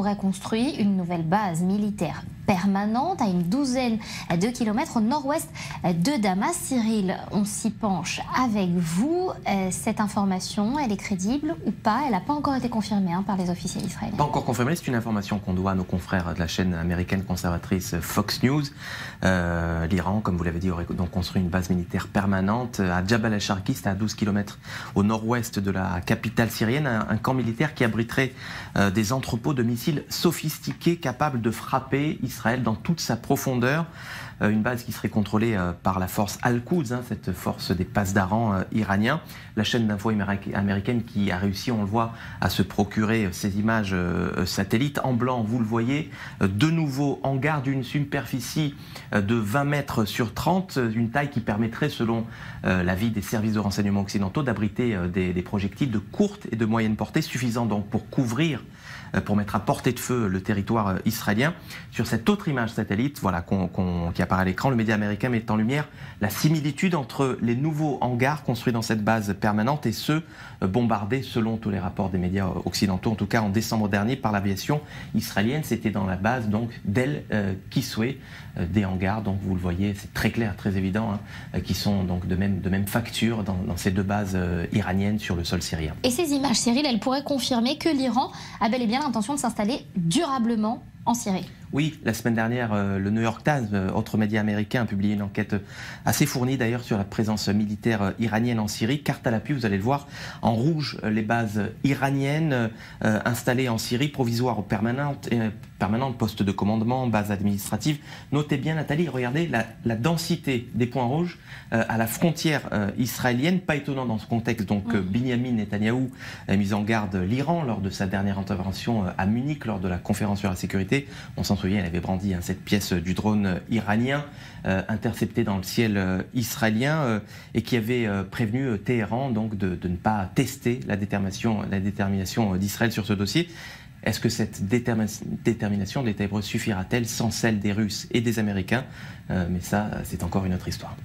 aurait construit une nouvelle base militaire permanente à une douzaine de kilomètres au nord-ouest de Damas. Cyril, on s'y penche avec vous. Cette information, elle est crédible ou pas? Elle n'a pas encore été confirmée par les officiels israéliens. Pas encore confirmée, c'est une information qu'on doit à nos confrères de la chaîne américaine conservatrice Fox News. L'Iran, comme vous l'avez dit, aurait donc construit une base militaire permanente à Jabal el-Sharqi, c'est à 12 km au nord-ouest de la capitale syrienne, un camp militaire qui abriterait des entrepôts de missiles sophistiqués capables de frapper Israël dans toute sa profondeur. Une base qui serait contrôlée par la force Al-Quds, cette force des pasdaran iraniens. La chaîne d'info américaine qui a réussi, on le voit, à se procurer ces images satellites en blanc, vous le voyez, de nouveaux hangars d'une superficie de 20 mètres sur 30, une taille qui permettrait, selon l'avis des services de renseignement occidentaux, d'abriter des projectiles de courte et de moyenne portée, suffisants donc pour couvrir, pour mettre à portée de feu le territoire israélien. Sur cette autre image satellite, voilà, qui apparaît à l'écran, le média américain met en lumière la similitude entre les nouveaux hangars construits dans cette base permanente et ceux bombardés, selon tous les rapports des médias occidentaux, en tout cas en décembre dernier, par l'aviation israélienne. C'était dans la base donc d'El Kisweh, des hangars, donc vous le voyez, c'est très clair, très évident, qui sont donc de même facture dans ces deux bases iraniennes sur le sol syrien. Et ces images, Cyril, elles pourraient confirmer que l'Iran a bel et bien l'intention de s'installer durablement en Syrie. Oui, la semaine dernière, le New York Times, autre média américain, a publié une enquête assez fournie d'ailleurs sur la présence militaire iranienne en Syrie. Carte à l'appui, vous allez le voir, en rouge, les bases iraniennes installées en Syrie, provisoires ou permanentes, postes de commandement, bases administratives. Notez bien, Nathalie, regardez la densité des points rouges à la frontière israélienne. Pas étonnant dans ce contexte, donc Binyamin Netanyahou a mis en garde l'Iran lors de sa dernière intervention à Munich, lors de la conférence sur la sécurité. On s'en souvient, elle avait brandi cette pièce du drone iranien intercepté dans le ciel israélien et qui avait prévenu Téhéran donc de ne pas tester la détermination d'Israël sur ce dossier. Est-ce que cette détermination de l'État hébreu suffira-t-elle sans celle des Russes et des Américains? Mais ça, c'est encore une autre histoire.